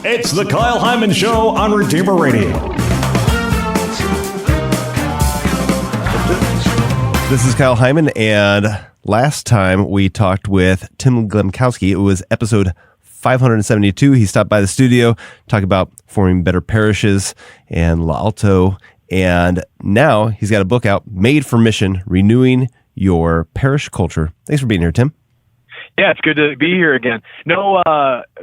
It's the Kyle Hyman Show on Redeemer Radio. This is Kyle Hyman, and last time we talked with Tim Glemkowski. It was episode 572. He stopped by the studio, talked about forming better parishes and La Alto, and now he's got a book out, Made for Mission, Renewing Your Parish Culture. Thanks for being here, Tim. Yeah, it's good to be here again. No,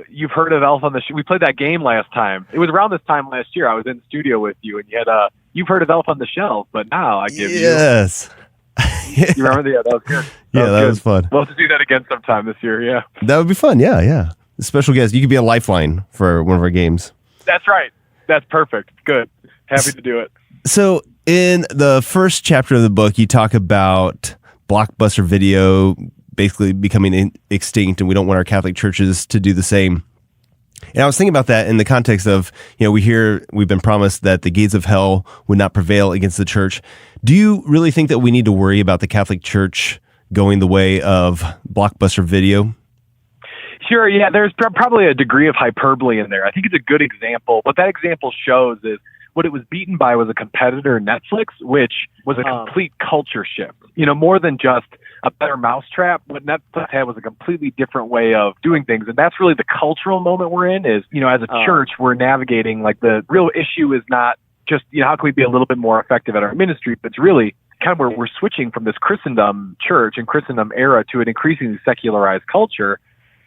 you've heard of Elf on the Shelf. We played that game last time. It was around this time last year. I was in the studio with you, and you had you've heard of Elf on the Shelf, but now I give Yes. You remember? Yeah, that was good. That was fun. We'll have to do that again sometime this year, yeah. That would be fun, yeah. Special guest. You could be a lifeline for one of our games. That's right. That's perfect. Good. Happy to do it. So in the first chapter of the book, you talk about Blockbuster Video basically becoming extinct, and we don't want our Catholic churches to do the same. And I was thinking about that in the context of, we've been promised that the gates of hell would not prevail against the church. Do you really think that we need to worry about the Catholic Church going the way of Blockbuster Video? Sure, yeah, there's probably a degree of hyperbole in there. I think it's a good example. What that example shows is what it was beaten by was a competitor, Netflix, which was a complete culture shift. More than just a better mousetrap. What Netflix had was a completely different way of doing things. And that's really the cultural moment we're in is, as a church, we're navigating, like, the real issue is not just, how can we be a little bit more effective at our ministry, but it's really kind of where we're switching from this Christendom church and Christendom era to an increasingly secularized culture.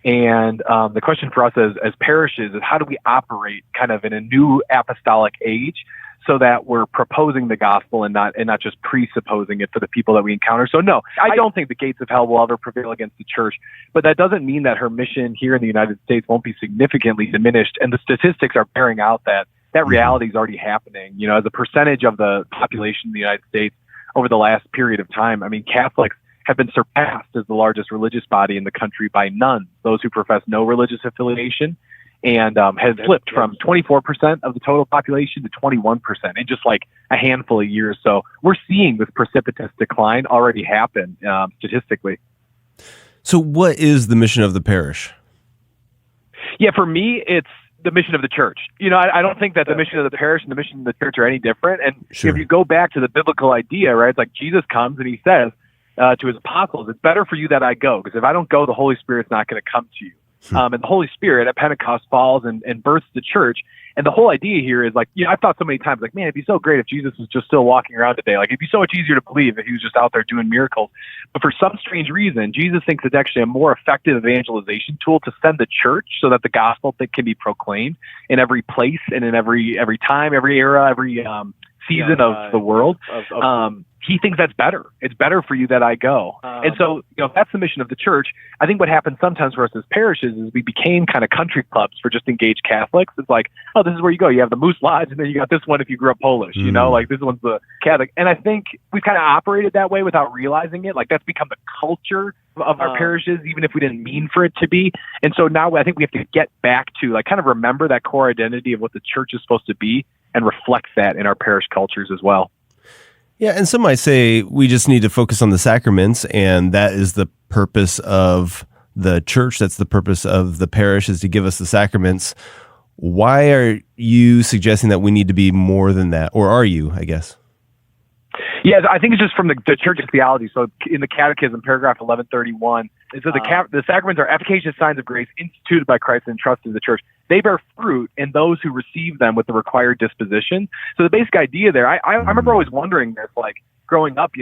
And the question for us as parishes is how do we operate kind of in a new apostolic age so that we're proposing the gospel and not just presupposing it for the people that we encounter. So no, I don't think the gates of hell will ever prevail against the church, but that doesn't mean that her mission here in the United States won't be significantly diminished. And the statistics are bearing out that reality is already happening. As a percentage of the population in the United States over the last period of time, I mean, Catholics have been surpassed as the largest religious body in the country by nuns, those who profess no religious affiliation, and has flipped from 24% of the total population to 21% in just like a handful of years. So we're seeing this precipitous decline already happen statistically. So what is the mission of the parish? Yeah, for me, it's the mission of the church. I don't think that the mission of the parish and the mission of the church are any different. And Sure. If you go back to the biblical idea, right, it's like Jesus comes and he says to his apostles, it's better for you that I go, because if I don't go, the Holy Spirit's not going to come to you. And the Holy Spirit at Pentecost falls and births the church. And the whole idea here is like, I've thought so many times, like, man, it'd be so great if Jesus was just still walking around today. Like, it'd be so much easier to believe if he was just out there doing miracles. But for some strange reason, Jesus thinks it's actually a more effective evangelization tool to send the church so that the gospel can be proclaimed in every place and in every time, every era, every season of the world. He thinks that's better. It's better for you that I go. And so, if that's the mission of the church, I think what happens sometimes for us as parishes is we became kind of country clubs for just engaged Catholics. It's like, oh, this is where you go. You have the Moose Lodge, and then you got this one if you grew up Polish, like this one's the Catholic. And I think we've kind of operated that way without realizing it. Like, that's become the culture of our parishes, even if we didn't mean for it to be. And so now I think we have to get back to, like, kind of remember that core identity of what the church is supposed to be and reflect that in our parish cultures as well. Yeah, and some might say we just need to focus on the sacraments, and that is the purpose of the church. That's the purpose of the parish, is to give us the sacraments. Why are you suggesting that we need to be more than that? Or are you, I guess? Yeah, I think it's just from the church's theology. So in the Catechism, paragraph 1131, it says the sacraments are efficacious signs of grace instituted by Christ and entrusted to the church. They bear fruit in those who receive them with the required disposition. So the basic idea there, I remember always wondering this, like, growing up,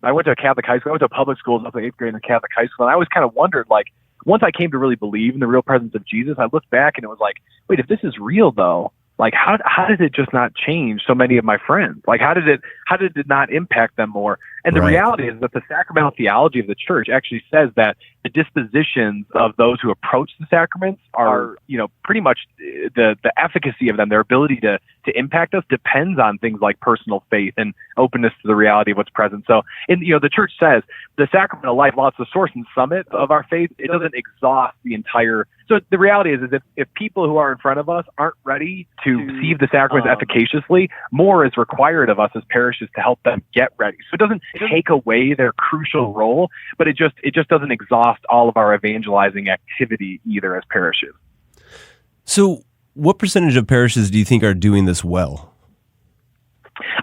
I went to a Catholic high school. I went to a public school up to 8th grade in a Catholic high school. And I always kind of wondered, like, once I came to really believe in the real presence of Jesus, I looked back and it was like, wait, if this is real though, like, how did it just not change so many of my friends? Like, how did it not impact them more? And the reality is that the sacramental theology of the church actually says that the dispositions of those who approach the sacraments are, pretty much the efficacy of them, their ability to impact us depends on things like personal faith and openness to the reality of what's present. So, the church says the sacramental life, while it's the source and summit of our faith, it doesn't exhaust the entire. So the reality is if people who are in front of us aren't ready to receive the sacraments efficaciously, more is required of us as parishes to help them get ready. So it doesn't take away their crucial role, but it just doesn't exhaust all of our evangelizing activity either as parishes. So what percentage of parishes do you think are doing this well?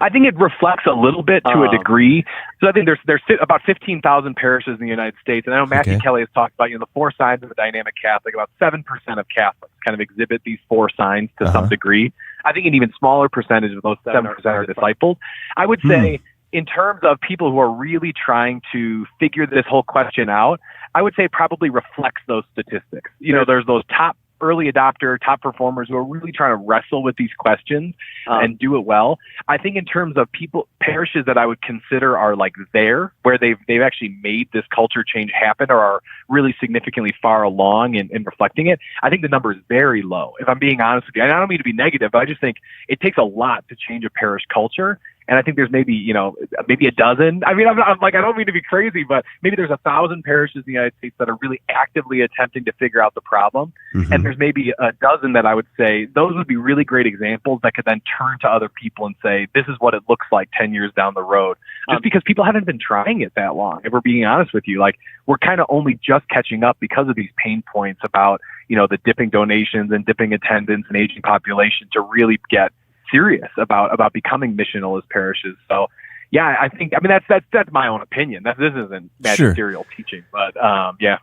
I think it reflects a little bit to a degree. So I think there's about 15,000 parishes in the United States. And I know Matthew Kelly has talked about, the 4 signs of a dynamic Catholic. About 7% of Catholics kind of exhibit these 4 signs to some degree. I think an even smaller percentage of those 7% are disciples. I would say in terms of people who are really trying to figure this whole question out, I would say it probably reflects those statistics. There's those top early adopter, top performers who are really trying to wrestle with these questions and do it well. I think in terms of parishes that I would consider are like where they've actually made this culture change happen or are really significantly far along in reflecting it, I think the number is very low, if I'm being honest with you. And I don't mean to be negative, but I just think it takes a lot to change a parish culture. And I think there's maybe a dozen. I mean, I'm I don't mean to be crazy, but maybe there's 1,000 parishes in the United States that are really actively attempting to figure out the problem. And there's maybe a dozen that I would say those would be really great examples that could then turn to other people and say, this is what it looks like 10 years down the road. Just because people haven't been trying it that long. If we're being honest with you, we're kind of only just catching up because of these pain points about, the dipping donations and dipping attendance and aging population to really get serious about becoming missional as parishes. So yeah, I mean that's my own opinion. This isn't magisterial teaching, but yeah.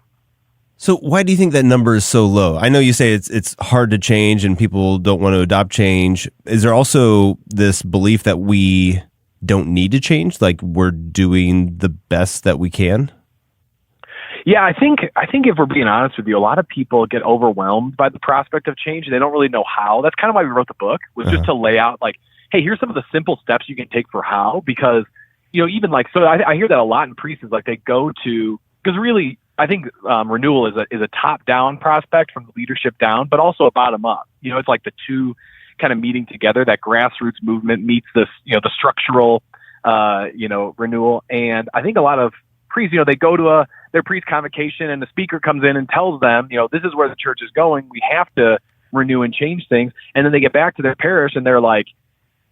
So why do you think that number is so low? I know you say it's hard to change and people don't want to adopt change. Is there also this belief that we don't need to change, like we're doing the best that we can? Yeah, I think if we're being honest with you, a lot of people get overwhelmed by the prospect of change. They don't really know how. That's kind of why we wrote the book, was just to lay out hey, here's some of the simple steps you can take for how, because, even so I hear that a lot in priests is they go to, because really I think renewal is a top down prospect from the leadership down, but also a bottom up. It's like the two kind of meeting together. That grassroots movement meets this, the structural, renewal. And I think a lot of priests, they go to their priest convocation and the speaker comes in and tells them, this is where the church is going. We have to renew and change things. And then they get back to their parish and they're like,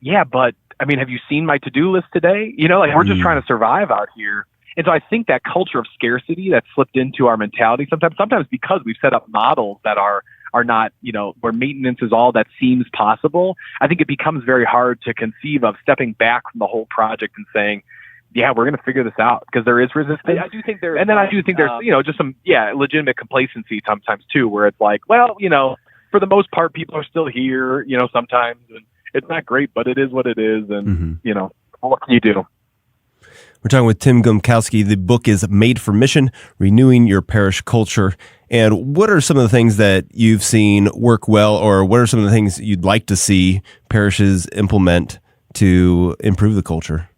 yeah, but I mean, have you seen my to-do list today? We're just trying to survive out here. And so I think that culture of scarcity that's slipped into our mentality sometimes because we've set up models that are not, where maintenance is all that seems possible. I think it becomes very hard to conceive of stepping back from the whole project and saying, yeah, we're going to figure this out, because there is resistance. I do think there's just some, legitimate complacency sometimes too, where it's like, well, for the most part, people are still here, sometimes, and it's not great, but it is what it is. And, what can you do? We're talking with Tim Glemkowski. The book is Made for Mission, Renewing Your Parish Culture. And what are some of the things that you've seen work well, or what are some of the things you'd like to see parishes implement to improve the culture?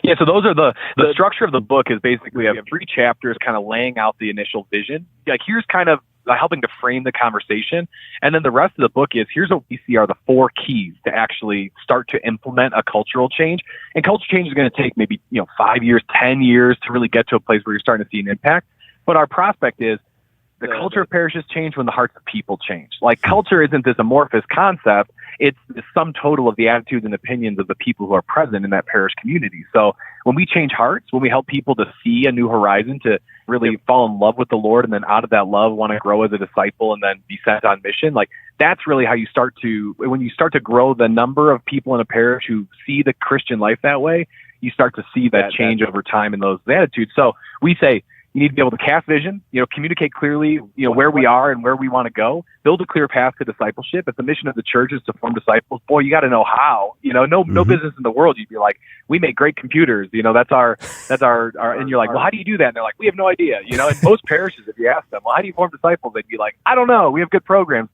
Yeah, so those are the structure of the book is basically I have 3 chapters kind of laying out the initial vision. Here's kind of helping to frame the conversation. And then the rest of the book is here's what we see are the 4 keys to actually start to implement a cultural change. And culture change is going to take maybe 5 years, 10 years to really get to a place where you're starting to see an impact. But our prospect is the culture of parishes change when the hearts of people change. Culture isn't this amorphous concept. It's the sum total of the attitudes and opinions of the people who are present in that parish community. So when we change hearts, when we help people to see a new horizon, to really fall in love with the Lord, and then out of that love want to grow as a disciple and then be sent on mission, that's really how you start to, when you start to grow the number of people in a parish who see the Christian life that way, you start to see that change over time in those attitudes. So we say, you need to be able to cast vision, communicate clearly, where we are and where we want to go, build a clear path to discipleship. If the mission of the church is to form disciples, boy, you got to know how. No business in the world you'd be like, we make great computers, that's our, and you're like, well, how do you do that? And they're like, we have no idea. In most parishes, if you ask them, well, how do you form disciples? They'd be like, I don't know. We have good programs.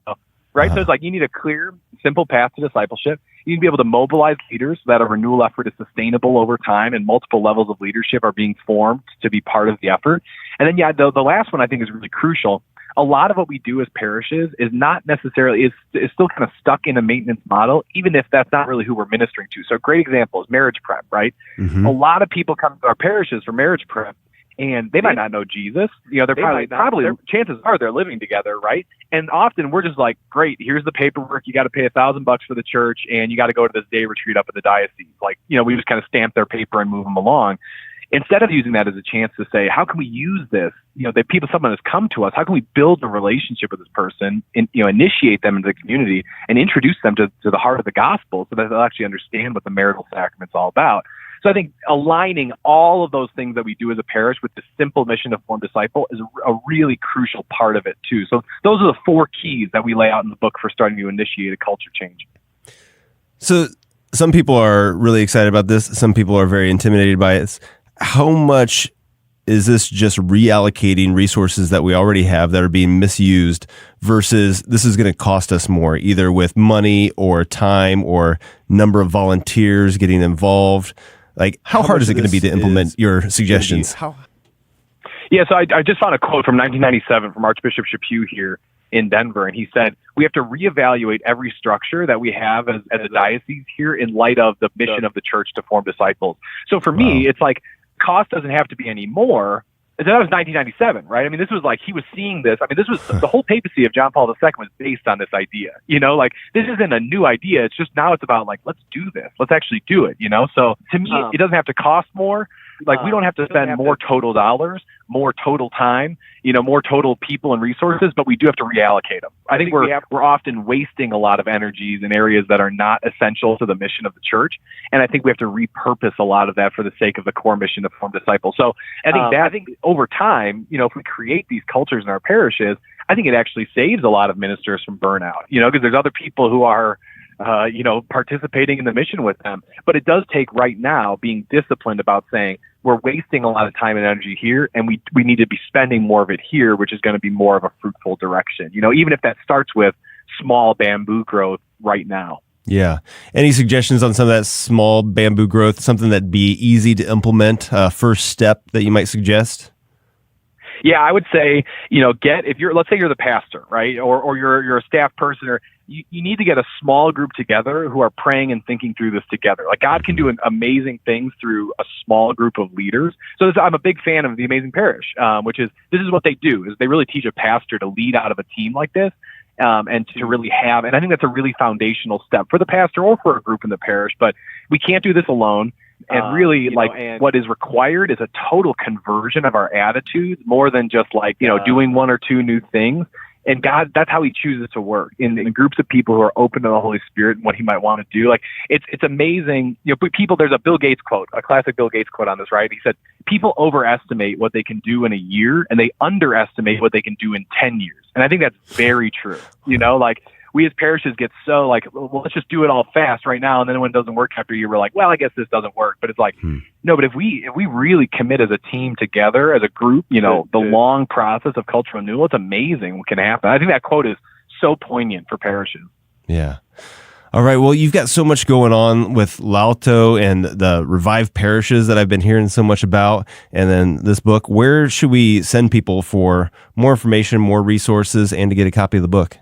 Right. So it's you need a clear, simple path to discipleship. You need to be able to mobilize leaders so that a renewal effort is sustainable over time and multiple levels of leadership are being formed to be part of the effort. And then, the last one I think is really crucial. A lot of what we do as parishes is not necessarily, is still kind of stuck in a maintenance model, even if that's not really who we're ministering to. So a great example is marriage prep, right? A lot of people come to our parishes for marriage prep, and they might not know Jesus. They're probably chances are they're living together, right? And often we're just like, great, here's the paperwork. You got to pay $1,000 for the church, and you got to go to this day retreat up at the diocese. We just kind of stamp their paper and move them along. instead of using that as a chance to say, how can we use this? Someone has come to us. How can we build a relationship with this person and, initiate them into the community and introduce them to the heart of the gospel so that they'll actually understand what the marital sacrament's all about. So I think aligning all of those things that we do as a parish with the simple mission to form disciple is a really crucial part of it too. So those are the 4 keys that we lay out in the book for starting to initiate a culture change. So some people are really excited about this. Some people are very intimidated by it. How much is this just reallocating resources that we already have that are being misused versus this is going to cost us more, either with money or time or number of volunteers getting involved? Like, how hard is it going to be to implement your suggestions? Yeah, so I just found a quote from 1997 from Archbishop Chaput here in Denver, and he said, we have to reevaluate every structure that we have as a diocese here in light of the mission of the church to form disciples. So for me, it's like, cost doesn't have to be any more. That was 1997, right? I mean, this was like, he was seeing this. I mean, this was the whole papacy of John Paul II was based on this idea, like this isn't a new idea. It's just now it's about like, let's do this. Let's actually do it, So to me, it doesn't have to cost more. Like we don't have to spend more total dollars, more total time, more total people and resources, but we do have to reallocate them. I think we're often wasting a lot of energies in areas that are not essential to the mission of the church. And I think we have to repurpose a lot of that for the sake of the core mission to form disciples. So I think over time, if we create these cultures in our parishes, I think it actually saves a lot of ministers from burnout, because there's other people who are participating in the mission with them. But it does take right now being disciplined about saying we're wasting a lot of time and energy here, and we need to be spending more of it here, which is going to be more of a fruitful direction. Even if that starts with small bamboo growth right now. Yeah. Any suggestions on some of that small bamboo growth, something that'd be easy to implement, first step that you might suggest? Yeah, I would say, let's say you're the pastor, right? Or you're a staff person, or you need to get a small group together who are praying and thinking through this together. Like God can do amazing things through a small group of leaders. So I'm a big fan of the Amazing Parish, which is, this is what they do, is they really teach a pastor to lead out of a team like this. And to really have, and I think that's a really foundational step for the pastor or for a group in the parish, but we can't do this alone. And really, what is required is a total conversion of our attitudes more than just doing 1 or 2 new things. And God, that's how he chooses to work in groups of people who are open to the Holy Spirit and what he might want to do. Like it's amazing. People, there's a Bill Gates quote, a classic Bill Gates quote on this, right? He said, people overestimate what they can do in a year and they underestimate what they can do in 10 years. And I think that's very true. We as parishes get so well, let's just do it all fast right now. And then when it doesn't work after a year, we're like, well, I guess this doesn't work. But it's like, no, but if we really commit as a team together, as a group, the long process of cultural renewal, it's amazing what can happen. I think that quote is so poignant for parishes. Yeah. All right. Well, you've got so much going on with L'Alto and the revived parishes that I've been hearing so much about. And then this book, where should we send people for more information, more resources, and to get a copy of the book?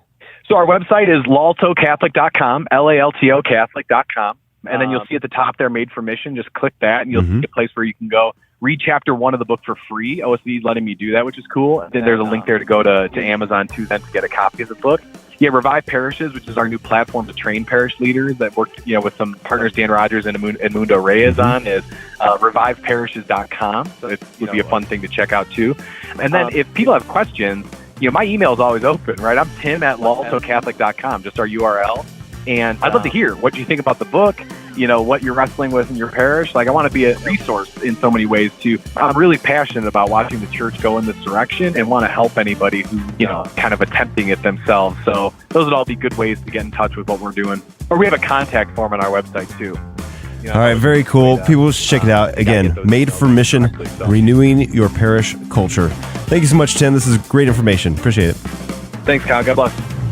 So our website is laltocatholic.com, LALTO Catholic.com. And then you'll see at the top there, Made for Mission. Just click that and you'll see a place where you can go read chapter 1 of the book for free. OSB is letting me do that, which is cool. And then there's a link there to go to Amazon too, then to get a copy of the book. Yeah, Revive Parishes, which is our new platform to train parish leaders that work, with some partners Dan Rogers and Edmundo Reyes on, is reviveparishes.com. So it would be a fun thing to check out too. And then if people have questions, my email is always open, right? I'm tim@laltocatholic.com, just our URL. And I'd love to hear what you think about the book, what you're wrestling with in your parish. I want to be a resource in so many ways too. I'm really passionate about watching the church go in this direction and want to help anybody who, kind of attempting it themselves. So those would all be good ways to get in touch with what we're doing. Or we have a contact form on our website too. All right, very cool. People should check it out. Again, Made for Mission, renewing your parish culture. Thank you so much, Tim. This is great information. Appreciate it. Thanks, Kyle. God bless.